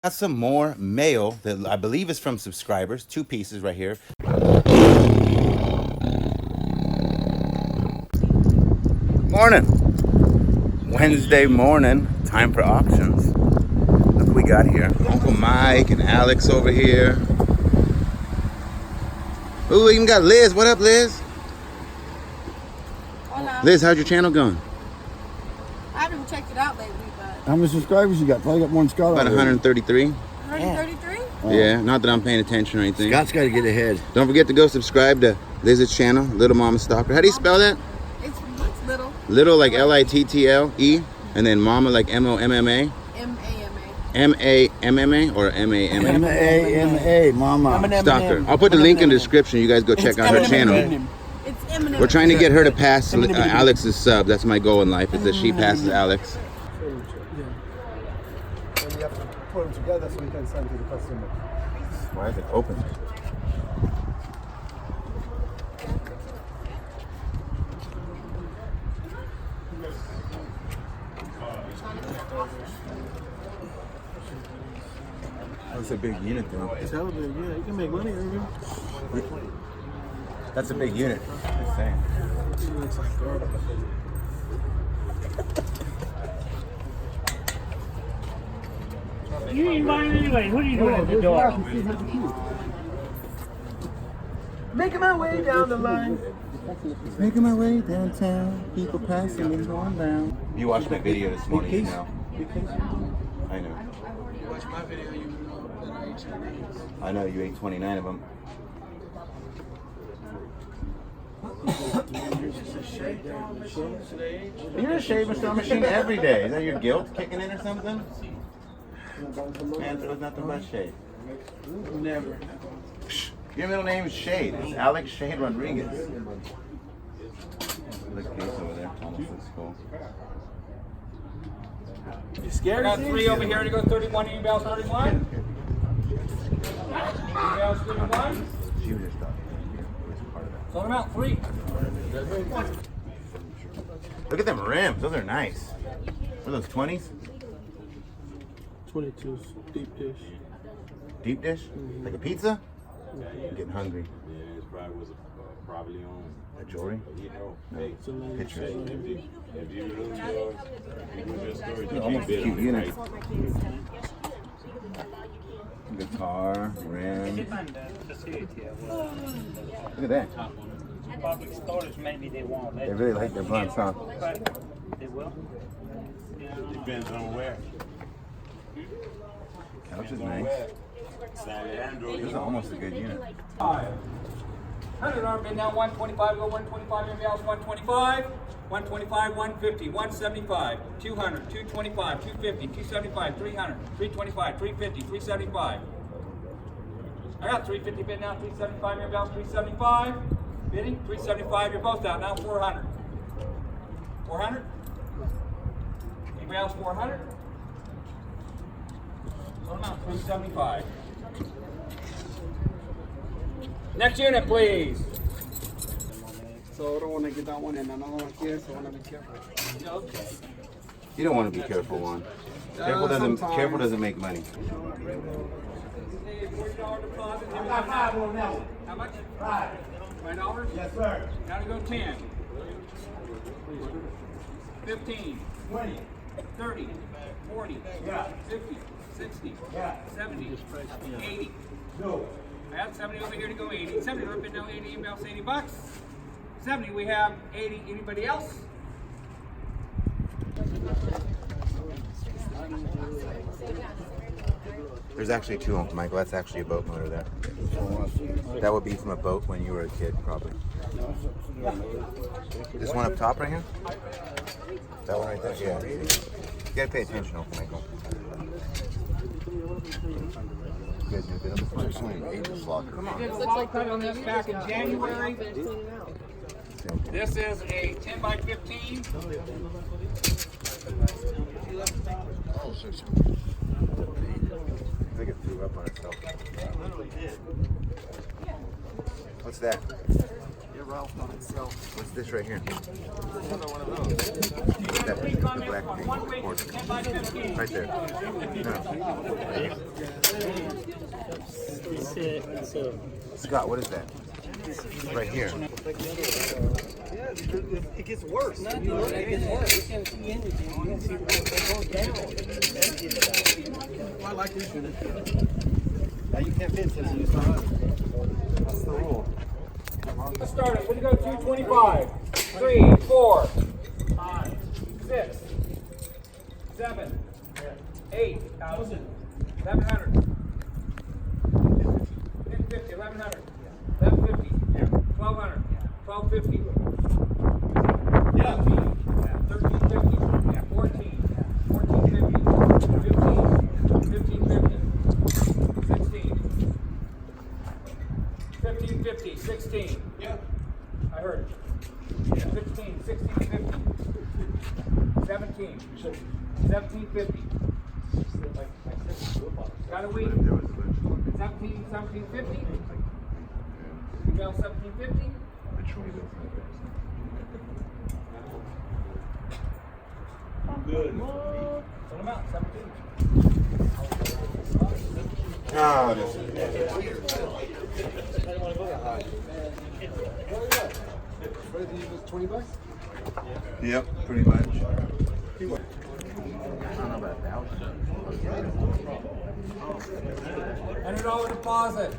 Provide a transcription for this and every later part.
Got some more mail that I believe is from subscribers. 2 pieces right here. Morning. Wednesday morning. Time for auctions. Look what we got here. Uncle Mike and Alex over here. Ooh, we even got Liz. What up, Liz? Hola. Liz, how's your channel going? I haven't checked it out lately, but How many subscribers you got? Probably got more than Scott. About 133. 133? Yeah, not that I'm paying attention or anything. Scott's got to get ahead. Don't forget to go subscribe to Liz's channel, Little Mama Stalker. How do you spell that? It's little. Little like Little, and then Mama like Momma. M-A-M-M-A or M-A-M-A? M-A-M-A, mama. Stalker. I'll put the link in the description. You guys go check out her channel. It's Eminem. We're trying to get her to pass Alex's sub. That's my goal in life, is that she passes Alex. And we have to put them together so we can send to the customer. Why is it open? That's a big unit, though. It's hella big, yeah. You can make money, Irvin. That's a big unit. Just saying. It looks like garbage. You ain't buying anyway. What are you doing at the door? Making my way down the line. Making my way downtown, people passing and going down. You watched my video this morning, you know. I know. You watch my video, you know that I ate Chinese. I know, you ate 29 of them. You're a shaving store machine every day. Is that your guilt kicking in or something? Man, there was nothing but shade. Never. Your middle name is Shade. It's Alex Shade Rodriguez. Look case over there. Almost looks cool. You scared? Got 3 over here to go 31. Emails 31. Emails 31. She was just talking. So I'm out 3. Look at them rims. Those are nice. What are those, 20s? 22 deep dish. Deep dish? Like a pizza? I'm getting hungry. Yeah, it probably was probably on. A jewelry? You know, No. hey, Pictures. if you lose yours, you lose your story. You Almost a bid cute on it, unit. right? Guitar, rim. Look at that. Public storage, maybe they won't. They really like their blunts, huh? They will. Depends on where. Couch is nice. This is almost a good unit. 100 arm bid now 125. Go 125. Emails 125. 125, 150, 175, 200, 225, 250, 275, 300, 325, 350, 375. I got 350 bid now, 375, your balance 375. Bidding, 375, you're both out now, 400. 400? Anybody else 400? Total amount 375. Next unit, please. So I don't want to get that one and another one here, so I want to be careful. Okay. You don't want to be careful, one. Careful doesn't make money. $40 deposit. How much? $5? Yes, sir. Now to go 10. 15. 20. 30. 40. Yeah. 50. 60. Yeah. 70. 80. No. I have 70 over here to go 80. 70 up and down 80 inbounds, $80. 70 we have 80. Anybody else? There's actually 2, Uncle Michael. That's actually a boat motor there. That would be from a boat when you were a kid, probably. This one up top right here? That one right there? Yeah. You gotta pay attention, Uncle Michael. You guys need a bit of this one? We did a walkthrough on this back in January. This is a 10 by 15. I think it threw up on itself. What's that? Ralph on itself. What's this right here? Another one of those. That, the black thing. Right there. No. Scott, what is that? Right here. Yeah, it gets worse. It gets worse. I like this unit. Now you can't fit since you use my own. That's the rule. Let's start it. We're going to go 225. 3, 4, 5, 6, 7, 8, 1100. 1050, 1100. 1150. 1200. 1250. 1350. 14. 1450. 15. 1550. 16. 1550. 16. Yeah. I heard it. 16, 16, 50. 17. 1750. Got a week. 17, 1750. Email 1750. Good. Put them out, 17. Oh, this is What did you use? $20? Yep, pretty much. $100 deposit.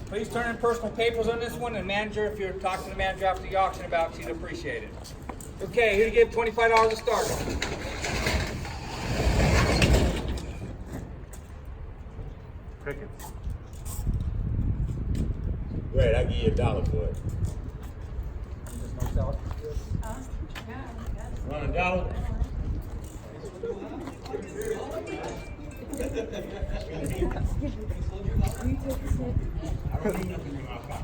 Please turn in personal papers on this one, and manager, if you're talking to the manager after the auction about it, he'd appreciate it. Okay, here to give $25 to start. Crickets. Great, I give you $1 for it. Want $1?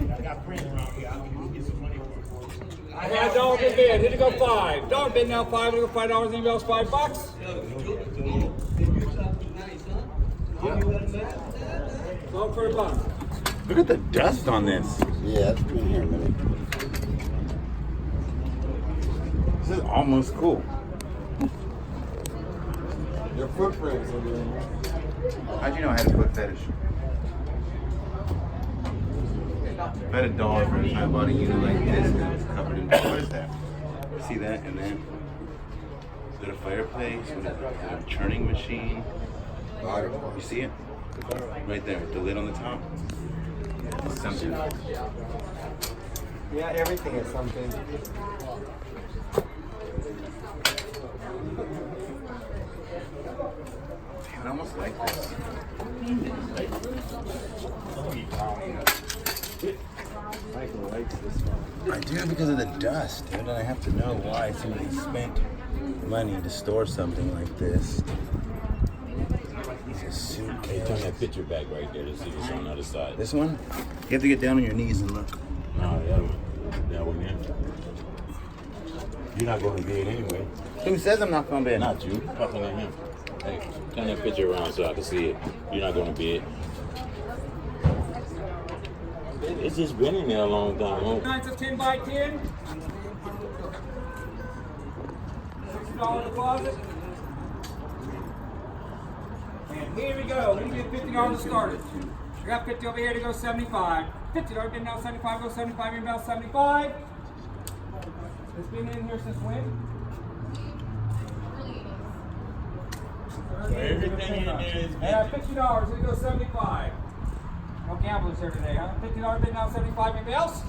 I got friends around here. I can get some money for it. I had $1 bid. Here to go $5. $1 bid now $5. Here to go $5. Anybody else $5? Vote for a buck. Look at the dust on this. Yeah, it's been here a minute. This is almost cool. Your footprints are doing How'd you know I had a foot fetish? I had a dollar for I bought a unit like this and it was covered in, what is that? See that? And then got a fireplace with a churning machine. You see it? Right there with the lid on the top. It's something. Yeah, everything is something. Damn, I almost like this. Michael likes this one. I do because of the dust, dude, and I have to know why somebody spent money to store something like this. It's a suitcase. Hey, turn that picture back right there to see what's on the other side. This one? You have to get down on your knees and look. No, the other one. That one there. You're not going to bid anyway. Who says I'm not going to bid? Not you. Talking to him. Hey, turn that picture around so I can see it. You're not going to bid. It's just been in there a long time. Huh? Nines of 10 by 10. $60 deposit. And here we go. We get $50 to start it. We got 50 over here to go 75. $50 bid now 75. Go 75. Inbound 75. It's been in here since when? Everything in there is Yeah, $50. Here goes 75. No gamblers here today, huh? $50 bid now 75. Anybody else?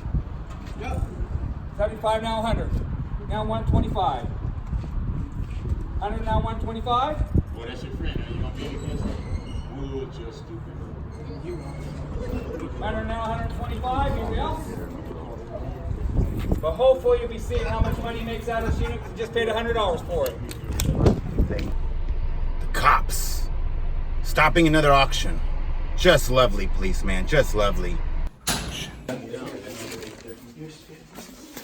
Yep. 75 now 100. Now 125. 100 now 125. Well, that's your friend. Are you going to bid against him? Would just stupid. 100 now 125. Anybody else? But hopefully you'll be seeing how much money he makes out of this unit. He just paid $100 for it. The cops stopping another auction. Just lovely, policeman. Just lovely.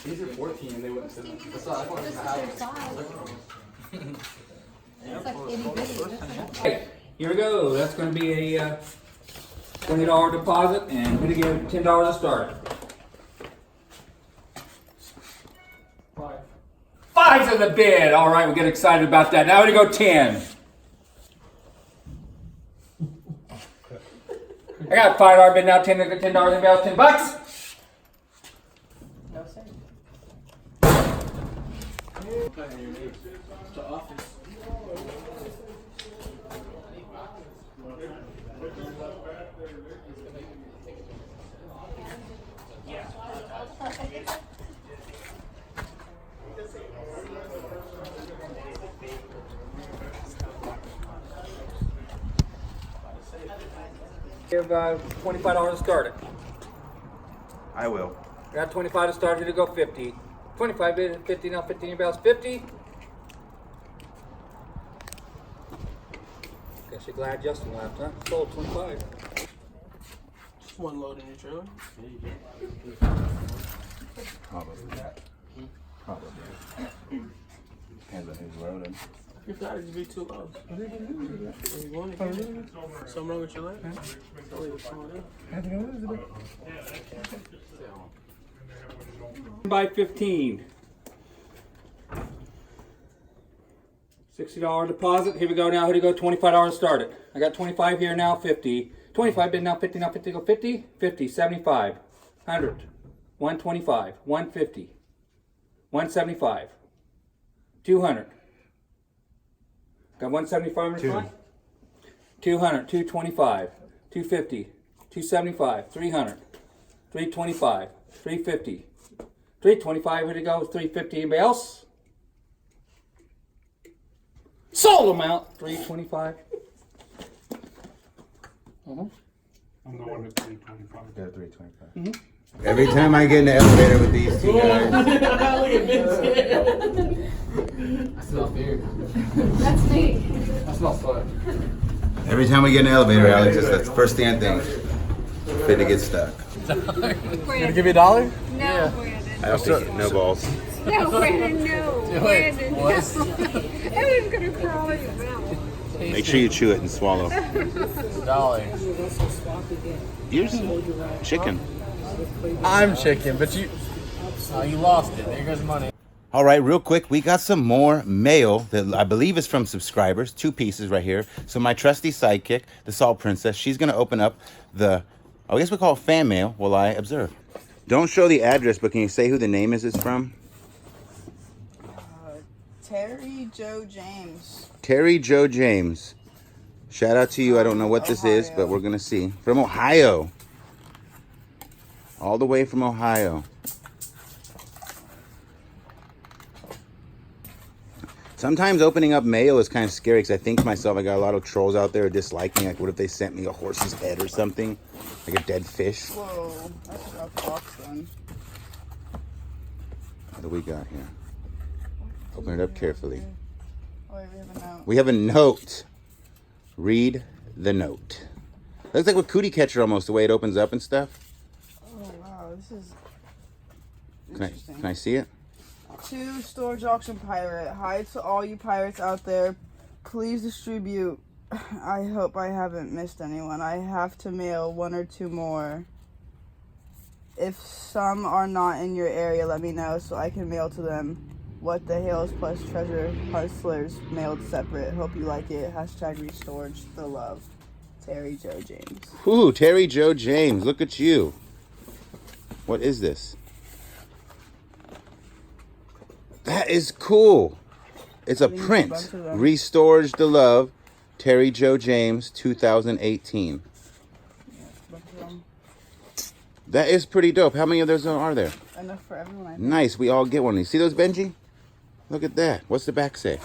These are 14 and they wouldn't sit them. That's all I wanted to have. It's like itty bitty. Okay, here we go. That's going to be a $20 deposit, and we're going to give $10 to start. of the bid. All right, we get excited about that. Now we go 10. I got $5 bid now. $10 in value, $10. Give $25 to start it. I will. Got 25 to start it to go 50. 25 bid, 50 now, 15 in value, 50. Guess you're glad Justin left, huh? Sold 25. Just one load in your trailer. Probably. Probably. Depends on who's loading. If not, it'd be too low. If you want it, something wrong with your leg? I'll leave it falling in. By 15. $60 deposit. Here we go now. Here we go. $25 to start it. I got 25 here now. 50. 25 bid now. 50 now. 50 go 50. 50. 75. 100. 125. 150. 175. 200. Got 175 in the front. 200. 225. 250. 275. 300. 325. 350. 325. Here to go. 350. Anybody else? Sold amount. 325. Yeah, 325. Every time I get in the elevator with these two guys. That's not fair. That's me. That's not fun. Every time we get in the elevator, Alex, that's the first thing I think. Finna get stuck. Gonna give you $1? No, Brandon. I don't think no balls. No, Brandon, no. Brandon, no. Everyone's gonna crawl in your mouth. Make sure you chew it and swallow. $1. You're chicken. I'm chicken, but you lost it. There goes money. All right, real quick, we got some more mail that I believe is from subscribers. 2 pieces right here. So my trusty sidekick, the Salt Princess, she's going to open up the, I guess we call it fan mail while I observe. Don't show the address, but can you say who the name is it's from? Terry Joe James. Terry Joe James. Shout out to you. I don't know what this is, but we're going to see. From Ohio. All the way from Ohio. Sometimes opening up mail is kind of scary because I think to myself, I got a lot of trolls out there who dislike me. Like, what if they sent me a horse's head or something? Like a dead fish? Whoa, that's a rough box then. What do we got here? Open it up carefully. Oh, wait, we have a note. We have a note. Read the note. Looks like with Cootie Catcher almost, the way it opens up and stuff. Oh, wow, this is Can I see it? To Storage Auction Pirate. Hi to all you pirates out there. Please distribute. I hope I haven't missed anyone. I have to mail 1 or 2 more. If some are not in your area, let me know so I can mail to them. What the Hills plus Treasure Hustlers mailed separate. Hope you like it. Hashtag Restorage the love. Terry Joe James. Ooh, Terry Joe James. Look at you. What is this? That is cool. It's a print. Restorage the love. Terry Joe James, 2018. That is pretty dope. How many of those are there? Enough for everyone. I think. Nice. We all get one of these. See those, Benji? Look at that. What's the back say?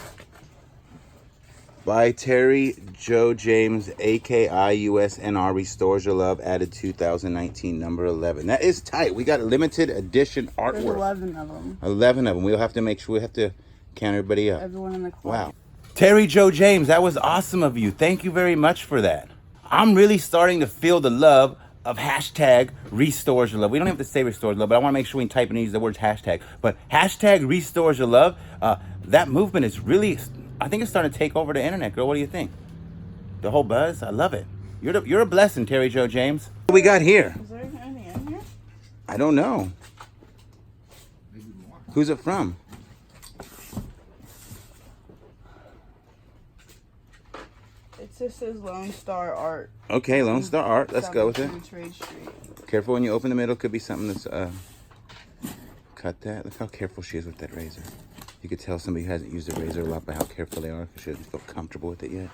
By Terry Joe James, AKI USNR, Restores Your Love, added 2019, number 11. That is tight. We got a limited edition artwork. There's 11 of them. 11 of them. We'll have to make sure we have to count everybody up. Everyone in the club. Wow. Terry Joe James, that was awesome of you. Thank you very much for that. I'm really starting to feel the love of hashtag Restores Your Love. We don't have to say Restores Your Love, but I want to make sure we type in these the words hashtag. But hashtag Restores Your Love, that movement is really, I think it's starting to take over the internet, girl. What do you think? The whole buzz? I love it. You're a blessing, Terry Joe James. What do we got here? Is there anything in here? I don't know. Who's it from? just says Lone Star Art. Okay, Lone Star Art. Let's go with it. 72 Trade Street. Careful when you open the middle. Could be something that's cut that. Look how careful she is with that razor. You could tell somebody who hasn't used a razor a lot by how careful they are, because she doesn't feel comfortable with it yet.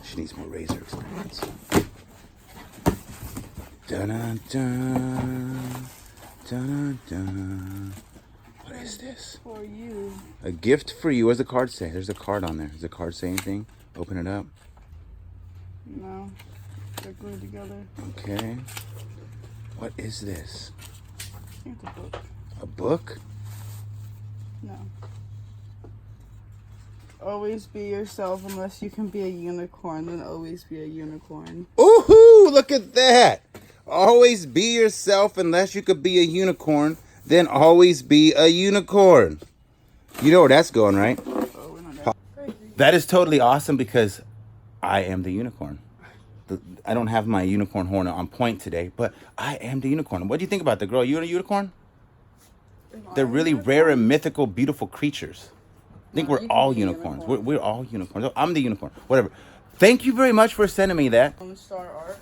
She needs more razor experience. Dun dun dun dun. What is this? For you. A gift for you. What does the card say? There's a card on there. Does the card say anything? Open it up. No. They're glued together. Okay. What is this? I think it's a book. A book? No. Always be yourself unless you can be a unicorn, then always be a unicorn. Ooh, look at that. Always be yourself unless you could be a unicorn, then always be a unicorn. You know where that's going, right? Oh, we're not that crazy. That is totally awesome because I am the unicorn. I don't have my unicorn horn on point today, but I am the unicorn. What do you think about the girl? You a unicorn? They're really rare and mythical, beautiful creatures. I think we're all unicorns. We're all unicorns. I'm the unicorn. Whatever. Thank you very much for sending me that. Lone Star Art.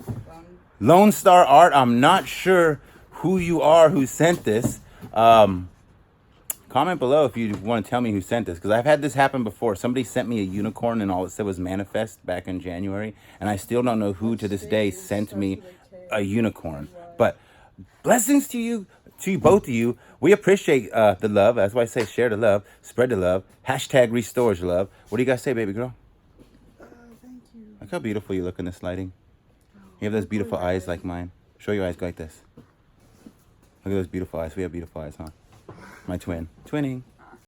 Lone Star Art. I'm not sure who you are who sent this. Comment below if you want to tell me who sent this, because I've had this happen before. Somebody sent me a unicorn and all it said was manifest back in January, and I still don't know who to this day sent me a unicorn. But blessings to you, both of you. We appreciate the love. That's why I say share the love, spread the love. Hashtag restores love. What do you guys say, baby girl? Thank you. Look how beautiful you look in this lighting. You have those beautiful eyes like mine. Show your eyes like this. Look at those beautiful eyes. We have beautiful eyes, huh? My twin. Twinning.